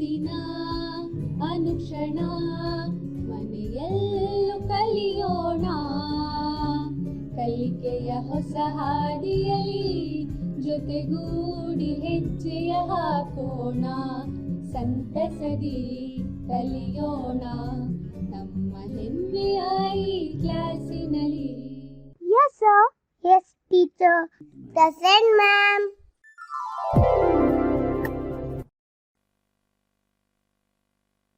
ಅಂದಿನ ಅನುಕ್ಷಣ ಮನೆಯಲ್ಲೂ ಕಲಿಯೋಣ, ಕಲಿಕೆಯ ಹೊಸ ಹಾದಿಯಲ್ಲಿ ಜೊತೆಗೂಡಿ ಹೆಜ್ಜೆಯ ಹಾಕೋಣ, ಸಂತಸದಿ ಕಲಿಯೋಣ ನಮ್ಮ ಹೆಮ್ಮೆಯ ಈ ಕ್ಲಾಸಿನಲ್ಲಿ. Yes, sir. Yes, teacher. Present, ma'am.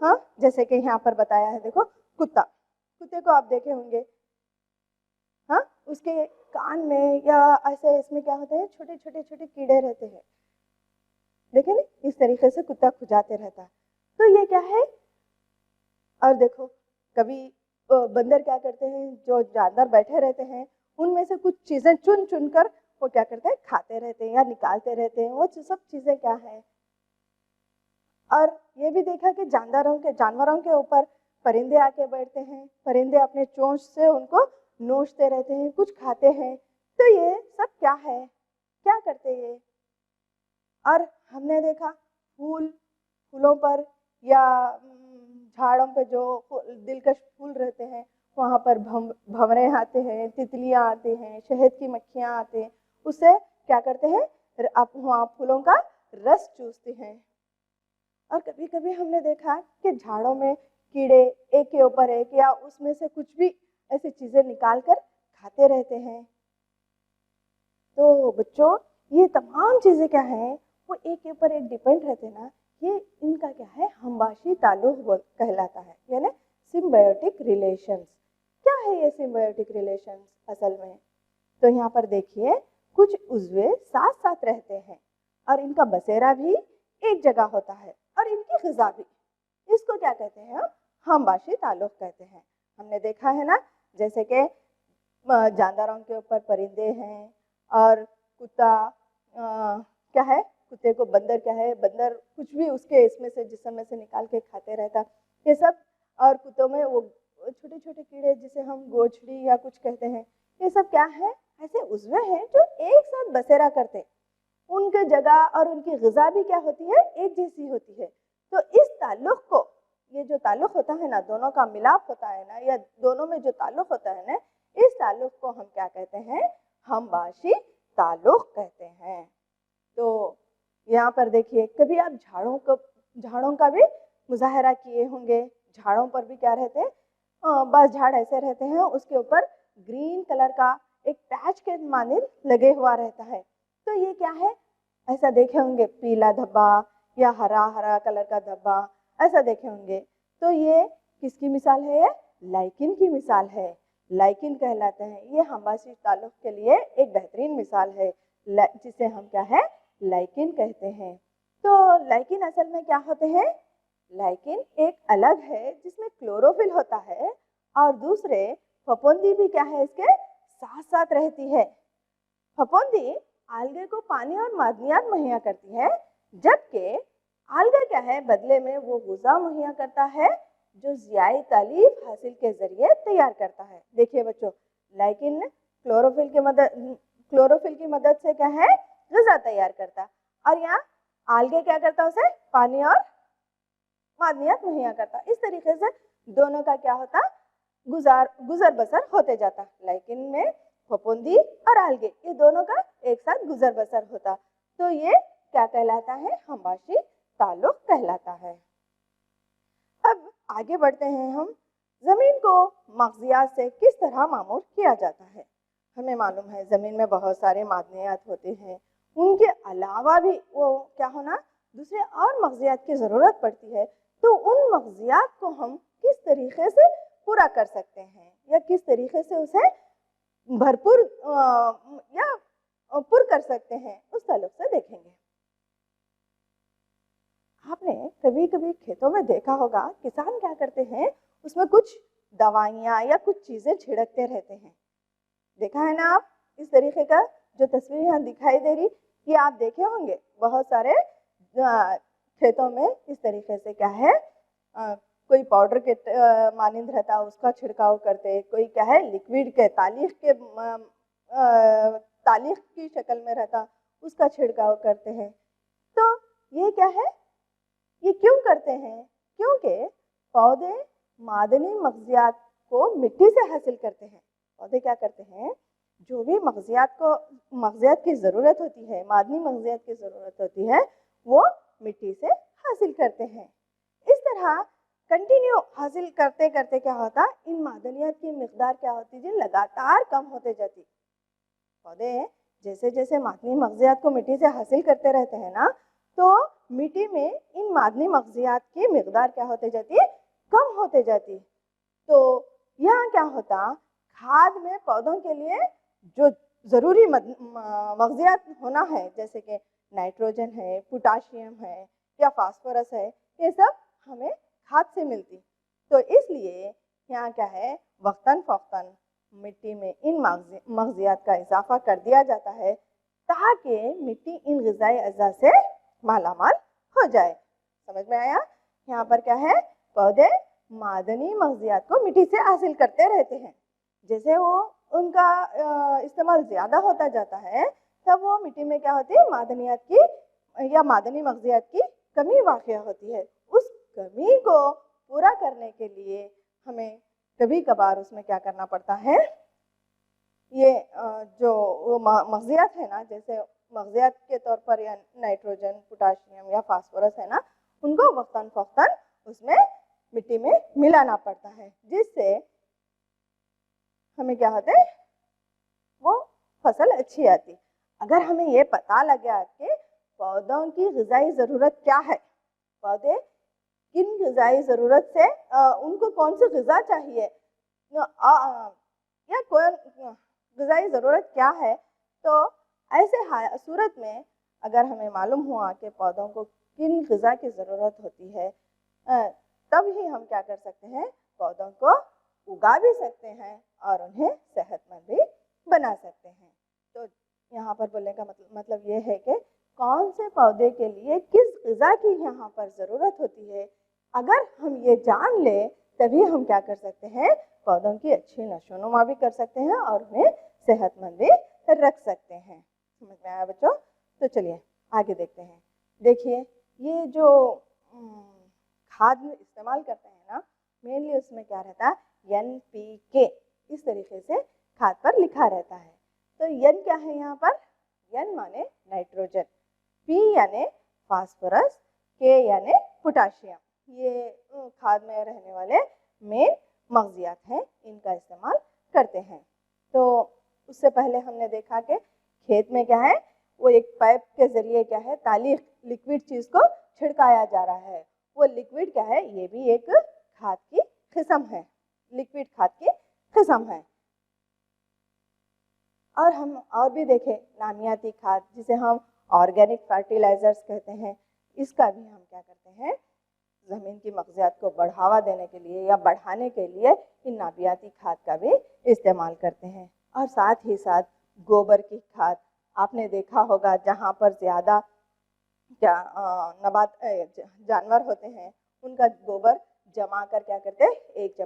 ہاں جیسے کہ یہاں پر بتایا ہے، دیکھو کتا، کتے کو آپ دیکھے ہوں گے، ہاں اس کے کان میں یا ایسے اس میں کیا ہوتے ہیں، چھوٹے چھوٹے چھوٹے کیڑے رہتے ہیں، دیکھیں نا اس طریقے سے کتا کھجاتے رہتا ہے، تو یہ کیا ہے. اور دیکھو کبھی بندر کیا کرتے ہیں، جو جاندار بیٹھے رہتے ہیں ان میں سے کچھ چیزیں چن چن کر وہ کیا کرتے ہیں، کھاتے رہتے ہیں یا نکالتے رہتے ہیں، وہ سب چیزیں کیا ہیں. اور یہ بھی دیکھا کہ جانوروں کے اوپر پرندے آ کے بیٹھتے ہیں، پرندے اپنے چونچ سے ان کو نوچتے رہتے ہیں، کچھ کھاتے ہیں، تو یہ سب کیا ہے، کیا کرتے یہ. اور ہم نے دیکھا پھولوں پر یا جھاڑوں پہ جو دلکش پھول رہتے ہیں وہاں پر بھنورے آتے ہیں، تتلیاں آتے ہیں، شہد کی مکھیاں آتے ہیں، اس سے کیا کرتے ہیں، وہاں پھولوں کا رس چوستے ہیں. اور کبھی کبھی ہم نے دیکھا کہ جھاڑوں میں کیڑے ایک کے اوپر ایک یا اس میں سے کچھ بھی ایسی چیزیں نکال کر کھاتے رہتے ہیں. تو بچوں یہ تمام چیزیں کیا ہیں، وہ ایک کے اوپر ایک ڈیپینڈ رہتے ہیں نا، یہ ان کا کیا ہے، ہمباشی تعلق کہلاتا ہے، یعنی سمبیوٹک ریلیشنز. کیا ہے یہ سمبیوٹک ریلیشنز اصل میں؟ تو یہاں پر دیکھیے کچھ عضوے ساتھ ساتھ رہتے ہیں اور ان کا بسیرا بھی ایک جگہ ہوتا ہے اور ان کی غذا بھی. اس کو کیا کہتے ہیں، ہمباشی تعلق کہتے ہیں. ہم نے دیکھا ہے نا، جیسے کہ جانداروں کے اوپر پرندے ہیں اور کتا کیا ہے، کتے کو بندر کیا ہے، بندر کچھ بھی اس کے اس میں سے جسم میں سے نکال کے کھاتے رہتا، یہ سب. اور کتوں میں وہ چھوٹے چھوٹے کیڑے جسے ہم گوچھڑی یا کچھ کہتے ہیں، یہ سب کیا ہے، ایسے عضوے ہیں جو ایک ساتھ بسیرا کرتے. ان کے جگہ اور ان کی غذا بھی کیا ہوتی ہے، ایک جیسی ہوتی ہے. تو اس تعلق کو، یہ جو تعلق ہوتا ہے نا، دونوں کا ملاپ ہوتا ہے نا، یا دونوں میں جو تعلق ہوتا ہے نا، اس تعلق کو ہم کیا کہتے ہیں، ہمباشی تعلق کہتے ہیں. تو یہاں پر دیکھیے کبھی آپ جھاڑوں کا بھی مظاہرہ کیے ہوں گے. جھاڑوں پر بھی کیا رہتے ہیں، بعض جھاڑ ایسے رہتے ہیں اس کے اوپر گرین کلر کا ایک پیچ کے مانند لگے ہوا رہتا ہے. تو یہ کیا ہے، ایسا دیکھے ہوں گے پیلا دھبا یا ہرا کلر کا دھبا، ایسا دیکھے ہوں گے. تو یہ کس کی مثال ہے، یہ لائکن کی مثال ہے. لائکن کہلاتے ہیں. یہ ہمباشی تعلق کے لیے ایک بہترین مثال ہے، جسے ہم کیا ہے، لائکن کہتے ہیں. تو لائکن اصل میں کیا ہوتے ہیں، لائکن ایک الگ ہے جس میں کلوروفل ہوتا ہے اور دوسرے پھپھوندی بھی کیا ہے، اس کے ساتھ ساتھ رہتی ہے. پھپھوندی آلگے کو پانی اور معدنیات مہیا کرتی ہے، جبکہ آلگا کیا ہے، بدلے میں وہ غذا مہیا کرتا ہے جو ضیائی تالیف حاصل کے ذریعے تیار کرتا ہے. دیکھیے بچوں، لائکن کلوروفل کی مدد سے کیا ہے، غذا تیار کرتا، اور یہاں آلگے کیا کرتا، اسے پانی اور معدنیات مہیا کرتا. اس طریقے سے دونوں کا کیا ہوتا، گزر بسر ہوتے جاتا. لائکن میں پھپھوندی اور آلگے، یہ دونوں کا ایک ساتھ گزر بسر ہوتا. تو یہ کیا کہلاتا ہے، ہمباشی تعلق کہلاتا ہے. اب آگے بڑھتے ہیں ہم. زمین کو مغزیات سے کس طرح معمور کیا جاتا ہے؟ ہمیں معلوم ہے زمین میں بہت سارے معدنیات ہوتے ہیں، ان کے علاوہ بھی وہ کیا ہونا، دوسرے اور مغزیات کی ضرورت پڑتی ہے. تو ان مغزیات کو ہم کس طریقے سے پورا کر سکتے ہیں یا کس طریقے سے اسے بھرپور یا پر کر سکتے ہیں، اس تعلق سے دیکھیں گے. آپ نے کبھی کبھی کھیتوں میں دیکھا ہوگا کسان کیا کرتے ہیں، اس میں کچھ دوائیاں یا کچھ چیزیں چھڑکتے رہتے ہیں. دیکھا ہے نا آپ، اس طریقے کا جو تصویر یہاں دکھائی دے رہی، یہ آپ دیکھے ہوں گے بہت سارے کھیتوں میں اس طریقے سے کیا ہے، کوئی پاؤڈر کے مانند رہتا اس کا چھڑکاؤ کرتے، کوئی کیا ہے لیکوڈ کے تالیخ کی شکل میں رہتا اس کا چھڑکاؤ کرتے ہیں. تو یہ کیا ہے، یہ کیوں کرتے ہیں؟ کیونکہ پودے معدنی مغزیات کو مٹی سے حاصل کرتے ہیں. پودے کیا کرتے ہیں، جو بھی مغزیات کی ضرورت ہوتی ہے، معدنی مغزیات کی ضرورت ہوتی ہے، وہ مٹی سے حاصل کرتے ہیں. اس طرح کنٹینیو حاصل کرتے کرتے کیا ہوتا، ان معدنیات کی مقدار کیا ہوتی جی، لگاتار کم ہوتے جاتی. پودے جیسے جیسے معدنی مغزیات کو مٹی سے حاصل کرتے رہتے ہیں نا، تو مٹی میں ان معدنی مغزیات کی مقدار کیا ہوتے جاتی ہے؟ کم ہوتے جاتی. تو یہاں کیا ہوتا, کھاد میں پودوں کے لیے جو ضروری مغزیات ہونا ہے, جیسے کہ نائٹروجن ہے, پوٹاشیم ہے یا فاسفورس ہے, یہ سب ہمیں کھاد سے ملتی. تو اس لیے یہاں کیا ہے, وقتاً فوقتاً مٹی میں ان مغزیات کا اضافہ کر دیا جاتا ہے تاکہ مٹی ان غذائی اجزاء سے مالا مال ہو جائے. سمجھ میں آیا؟ یہاں پر کیا ہے, پودے معدنی مغزیات کو مٹی سے حاصل کرتے رہتے ہیں. جیسے وہ ان کا استعمال زیادہ ہوتا جاتا ہے تب وہ مٹی میں کیا ہوتی ہے, معدنیات کی یا معدنی مغزیات کی کمی واقع ہوتی ہے. اس کمی کو پورا کرنے کے لیے ہمیں کبھی کبھار اس میں کیا کرنا پڑتا ہے, یہ جو مغزیات ہے نا, جیسے مغزیات کے طور پر یا نائٹروجن, پوٹاشیم یا فاسفورس ہے نا, ان کو وقتاً فوقتاً اس میں مٹی میں ملانا پڑتا ہے, جس سے ہمیں کیا ہوتا ہے, وہ فصل اچھی آتی. اگر ہمیں یہ پتہ لگ گیا کہ پودوں کی غذائی ضرورت کیا ہے, پودے کن غذائی ضرورت سے ان کو کون سی غذا چاہیے یا کون غذائی ضرورت کیا ہے, تو ایسے صورت میں اگر ہمیں معلوم ہوا کہ پودوں کو کن غذا کی ضرورت ہوتی ہے, تب ہی ہم کیا کر سکتے ہیں, پودوں کو اگا بھی سکتے ہیں اور انہیں صحت مند بھی بنا سکتے ہیں. تو یہاں پر بولنے کا مطلب یہ ہے کہ کون سے پودے کے لیے کس غذا کی یہاں پر ضرورت ہوتی ہے, اگر ہم یہ جان لیں تبھی ہم کیا کر سکتے ہیں, پودوں کی اچھی نشو و نما بھی کر سکتے ہیں اور انہیں صحت مند بھی رکھ سکتے ہیں. سمجھ میں آیا بچوں؟ تو چلیے آگے دیکھتے ہیں. دیکھیے یہ جو کھاد استعمال کرتے ہیں نا, مینلی اس میں کیا رہتا ہے, NPK اس طریقے سے کھاد پر لکھا رہتا ہے. تو N کیا ہے یہاں پر, N مانے نائٹروجن, P یعنی فاسفورس, K یعنی پوٹاشیم. یہ کھاد میں رہنے والے مین مغزیات ہیں, ان کا استعمال کرتے ہیں. تو اس سے پہلے ہم نے دیکھا کہ کھیت میں کیا ہے, وہ ایک پائپ کے ذریعے کیا ہے, تالیخ لکوڈ چیز کو چھڑکایا جا رہا ہے. وہ لکوڈ کیا ہے, یہ بھی ایک کھاد کی قسم ہے, لکوڈ کھاد کی قسم ہے. اور ہم اور بھی دیکھیں نامیاتی کھاد, جسے ہم آرگینک فرٹیلائزرز کہتے ہیں, اس کا بھی ہم کیا کرتے ہیں, زمین کی مغزیات کو بڑھاوا دینے کے لیے یا بڑھانے کے لیے ان نامیاتی کھاد کا بھی استعمال کرتے ہیں. اور ساتھ ہی ساتھ گوبر کی کھاد, آپ نے دیکھا ہوگا جہاں پر زیادہ نبات جانور ہوتے ہیں, ان کا گوبر جما کر کیا کرتے, ایک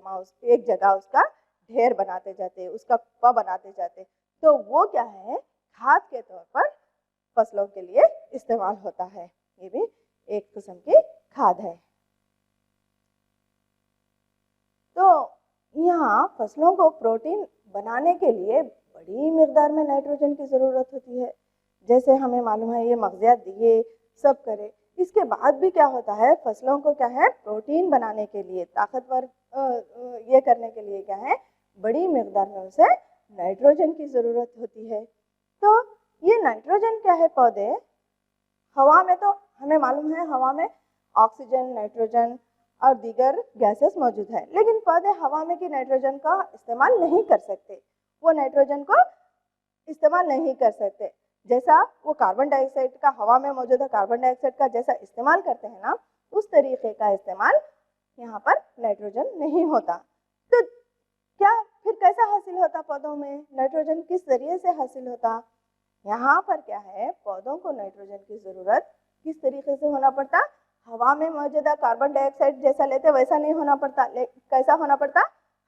جگہ اس کا ڈھیر بناتے جاتے, اس کا کپا بناتے جاتے. تو وہ کیا ہے, کھاد کے طور پر فصلوں کے لیے استعمال ہوتا ہے. یہ بھی ایک قسم کی کھاد ہے. تو یہاں فصلوں کو پروٹین بنانے کے لیے بڑی مقدار میں نائٹروجن کی ضرورت ہوتی ہے. جیسے ہمیں معلوم ہے یہ مغزیات دیے سب کرے, اس کے بعد بھی کیا ہوتا ہے, فصلوں کو کیا ہے, پروٹین بنانے کے لیے, طاقتور یہ کرنے کے لیے کیا ہے, بڑی مقدار میں اسے نائٹروجن کی ضرورت ہوتی ہے. تو یہ نائٹروجن کیا ہے, پودے ہوا میں, تو ہمیں معلوم ہے ہوا میں آکسیجن, نائٹروجن اور دیگر گیسز موجود ہیں, لیکن پودے ہوا میں کی نائٹروجن کا استعمال نہیں کر سکتے. وہ نائٹروجن کو استعمال نہیں کر سکتے. جیسا وہ کاربن ڈائی آکسائڈ کا ہوا میں موجود ہے, کاربن ڈائی آکسائڈ کا جیسا استعمال کرتے ہیں نا, اس طریقے کا استعمال یہاں پر نائٹروجن نہیں ہوتا. تو کیا پھر کیسا حاصل ہوتا پودوں میں, نائٹروجن کس ذریعے سے حاصل ہوتا؟ یہاں پر کیا ہے, پودوں کو نائٹروجن کی ضرورت کس طریقے سے ہونا پڑتا, ہوا میں موجودہ کاربن ڈائی آکسائڈ جیسا لیتے ویسا نہیں ہونا پڑتا. کیسا ہونا پڑتا,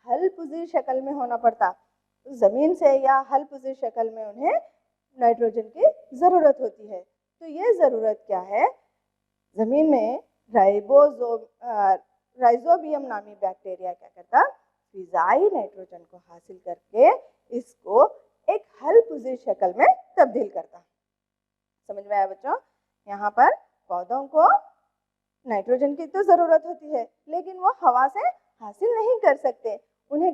حل پذیر شکل میں ہونا پڑتا. زمین سے یا حل پذیر شکل میں انہیں نائٹروجن کی ضرورت ہوتی ہے. تو یہ ضرورت کیا ہے, زمین میں رائزوبیم نامی بیکٹیریا کیا کرتا, فضائی نائٹروجن کو حاصل کر کے اس کو ایک حل پذیر شکل میں تبدیل کرتا. سمجھ میں آیا بچوں؟ یہاں پر پودوں کو نائٹروجن کی تو ضرورت ہوتی ہے, لیکن وہ ہوا سے حاصل نہیں کر سکتے. انہیں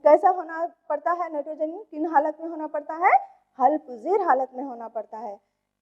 کیسا ہونا پڑتا ہے, نائٹروجن کن حالت میں ہونا پڑتا ہے, حل پذیر حالت میں ہونا پڑتا ہے.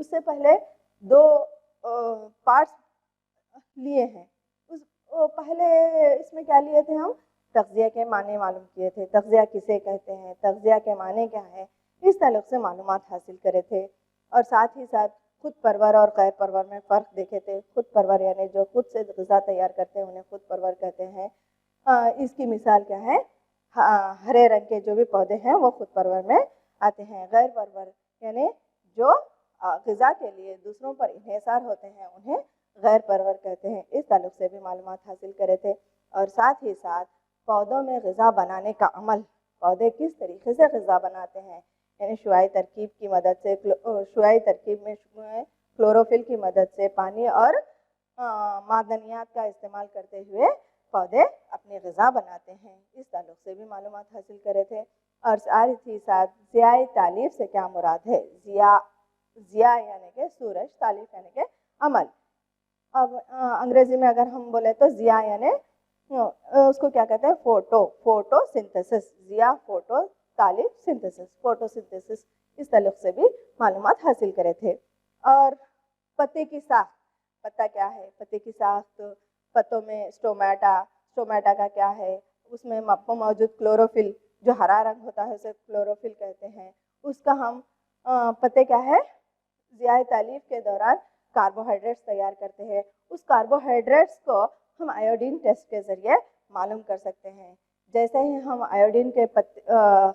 اس سے پہلے دو پارٹس لیے ہیں. پہلے اس میں کیا لیے تھے ہم؟ تغذیہ کے معنی معلوم کیے تھے. تغذیہ کسے کہتے ہیں، تغذیہ کے معنی کیا ہے، اس تعلق سے معلومات حاصل کرے تھے. اور ساتھ ہی ساتھ خود پرور اور غیر پرور میں فرق دیکھے تھے. خود پرور یعنی جو خود سے غذا تیار کرتے ہیں انہیں خود پرور کہتے ہیں. اس کی مثال کیا ہے؟ ہرے رنگ کے جو بھی پودے ہیں وہ خود پرور میں آتے ہیں. غیر پرور یعنی جو غذا کے لیے دوسروں پر انحصار ہوتے ہیں انہیں غیر پرور کہتے ہیں. اس تعلق سے بھی معلومات حاصل کرے تھے. اور ساتھ ہی ساتھ پودوں میں غذا بنانے کا عمل، پودے کس طریقے سے غذا بناتے ہیں، یعنی شعاعی ترکیب کی مدد سے، شعاعی ترکیب میں کلوروفل کی مدد سے پانی اور معدنیات کا استعمال کرتے ہوئے پودے اپنی غذا بناتے ہیں. اس تعلق سے بھی معلومات حاصل کرے تھے. اور ساتھ ہی ساتھ ضیاء تالیف سے کیا مراد ہے؟ ضیاء یعنی کہ سورج، تالیف یعنی کہ عمل. اب انگریزی میں اگر ہم بولے تو ضیاء یعنی اس کو کیا کہتے ہیں؟ Photosynthesis. ضیاء فوٹو، تالیف سنتھسس، فوٹو سنتھسس. اس تعلق سے بھی معلومات حاصل کرے تھے. اور پتے کی ساخت، پتا کیا ہے؟ پتے کی ساخت، پتوں میں اسٹومیٹا کا کیا ہے؟ اس میں موجود کلوروفل جو ہرا رنگ ہوتا ہے اسے کلوروفل کہتے ہیں. اس کا ہم پتے کیا ہے؟ ضیاء تالیف کے دوران کاربوہائیڈریٹس تیار کرتے ہیں. اس کاربوہائیڈریٹس کو ہم آیوڈین ٹیسٹ کے ذریعے معلوم کر سکتے ہیں. جیسے ہی ہم آیوڈین کے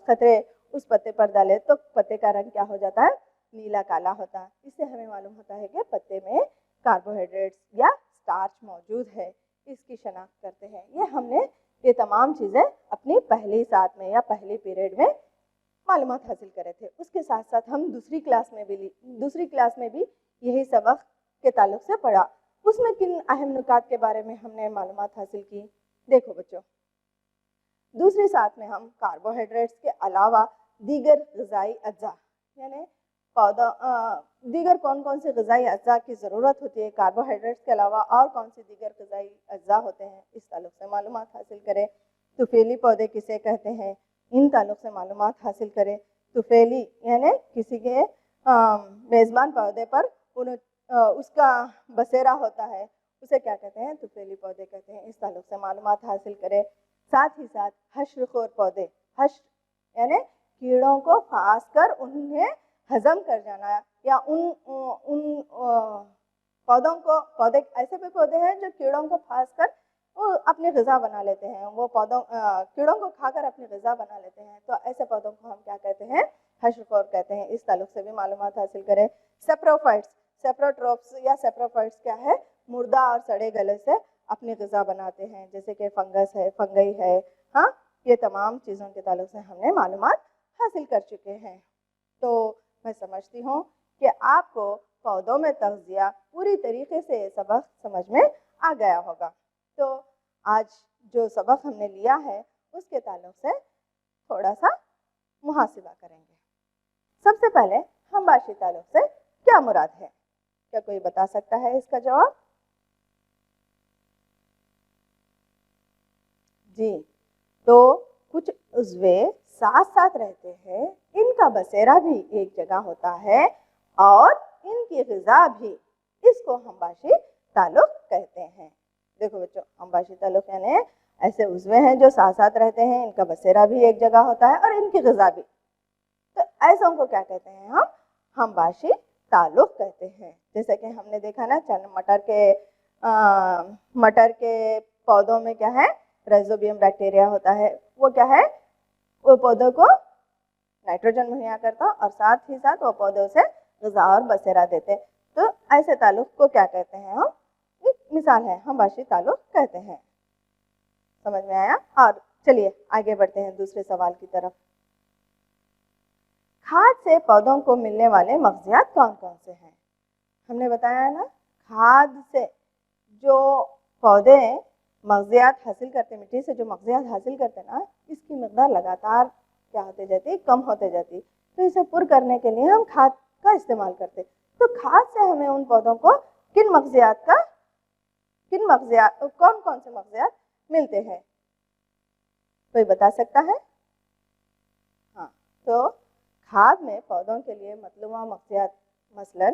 قطرے اس پتے پر ڈالیں تو پتے کا رنگ کیا ہو جاتا ہے؟ نیلا کالا ہوتا ہے. اس سے ہمیں معلوم ہوتا ہے کہ پتے میں کاربوہائیڈریٹس یا اسٹارچ موجود ہے. اس کی شناخت کرتے ہیں. ہم نے یہ تمام چیزیں اپنی پہلی ساتھ میں یا پہلی پیریڈ میں معلومات حاصل کرے تھے. اس کے ساتھ ساتھ ہم دوسری کلاس میں بھی یہی سبق کے تعلق سے پڑھا. اس میں کن اہم نکات کے بارے میں ہم نے معلومات حاصل کی؟ دیکھو بچوں، دوسری ساتھ میں ہم کاربوہائیڈریٹس کے علاوہ دیگر غذائی اجزاء یعنی دیگر کون سی غذائی اجزاء کی ضرورت ہوتی ہے، کاربوہائیڈریٹس کے علاوہ اور کون سی دیگر غذائی اجزاء ہوتے ہیں، اس تعلق سے معلومات حاصل کریں. طفیلی پودے کسے کہتے ہیں، ان تعلق سے معلومات حاصل کریں. طفیلی یعنی کسی کے میزبان پودے پر اس کا بسیرا ہوتا ہے، اسے کیا کہتے ہیں؟ طفیلی پودے کہتے ہیں. اس تعلق سے معلومات حاصل کریں. ساتھ ہی ساتھ حشر خور پودے، حشر یعنی کیڑوں کو پھانس کر انہیں ہضم کر جانا، یا ان پودے ایسے بھی پودے ہیں جو کیڑوں کو پھانس کر اپنی غذا بنا لیتے ہیں، وہ کیڑوں کو کھا کر اپنی غذا بنا لیتے ہیں. تو ایسے پودوں کو ہم کیا کہتے ہیں؟ حشر خور کہتے ہیں. اس تعلق سے بھی معلومات حاصل کریں. سیپروفائٹس، سیپروٹروپس یا سیپروفائٹس کیا ہے؟ مردہ اور سڑے گلے سے اپنی غذا بناتے ہیں، جیسے کہ فنگس ہے، فنگئی ہے. ہاں، یہ تمام چیزوں کے تعلق سے ہم نے معلومات حاصل کر چکے ہیں. تو میں سمجھتی ہوں کہ آپ کو پودوں میں تغذیہ پوری طریقے سے یہ سبق سمجھ میں آ گیا ہوگا. تو آج جو سبق ہم نے لیا ہے اس کے تعلق سے تھوڑا سا محاسبہ کریں گے. سب سے پہلے ہمباشی تعلق سے کیا مراد ہے؟ کیا کوئی بتا سکتا ہے اس کا جواب؟ جی، تو کچھ عضوے ساتھ ساتھ رہتے ہیں، ان کا بسیرا بھی ایک جگہ ہوتا ہے اور ان کی غذا بھی. اس کو ہمباشی تعلق کہتے ہیں. دیکھو بچوں، ہمباشی تعلق یعنی ایسے عضوے ہیں جو ساتھ ساتھ رہتے ہیں، ان کا بسیرا بھی ایک جگہ ہوتا ہے اور ان کی غذا بھی. تو ایسوں کو کیا کہتے ہیں؟ ہم ہمباشی تعلق کہتے ہیں. جیسے کہ ہم نے دیکھا نا مٹر کے پودوں میں کیا ہے؟ رائزوبیم بیکٹیریا ہوتا ہے. وہ کیا ہے؟ وہ پودوں کو نائٹروجن مہیا کرتا اور ساتھ ہی ساتھ وہ پودوں سے غذا اور بسیرا دیتے. تو ایسے تعلق کو کیا کہتے ہیں؟ ہم ایک مثال ہے، ہمباشی تعلق کہتے ہیں. سمجھ میں آیا؟ اور چلیے آگے بڑھتے ہیں دوسرے سوال کی طرف. کھاد سے پودوں کو ملنے والے مغزیات کون کون سے ہیں؟ ہم نے بتایا نا، کھاد سے جو پودے مغزیات حاصل کرتے، مٹی سے جو مغزیات حاصل کرتے نا، اس کی مقدار لگاتار کیا ہوتے جاتی؟ کم ہوتے جاتی. تو اسے پر کرنے کے لیے ہم کھاد کا استعمال کرتے. تو کھاد سے ہمیں ان پودوں کو کون سے مغزیات ملتے ہیں؟ کوئی بتا سکتا ہے؟ ہاں، تو کھاد میں پودوں کے لیے مطلوبہ مغزیات مثلاً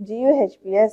GUHPS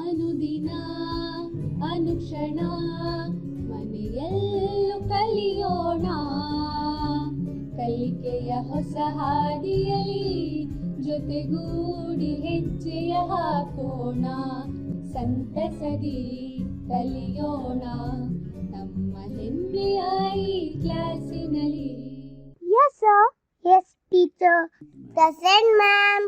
ಅನುದಿನ ಅನುಕ್ಷಣ ಮನೆಯಲ್ಲೂ ಕಲಿಯೋಣ, ಕಲಿಕೆಯ ಹೊಸ ಹಾದಿಯಲ್ಲಿ ಜೊತೆಗೂಡಿ ಹೆಜ್ಜೆಯ ಹಾಕೋಣ, ಸಂತಸದಿ ಕಲಿಯೋಣ ನಮ್ಮ ಹೆಮ್ಮೆಯ ಈ ಕ್ಲಾಸಿನಲ್ಲಿ. Yes, sir. Yes, teacher. Present, ma'am.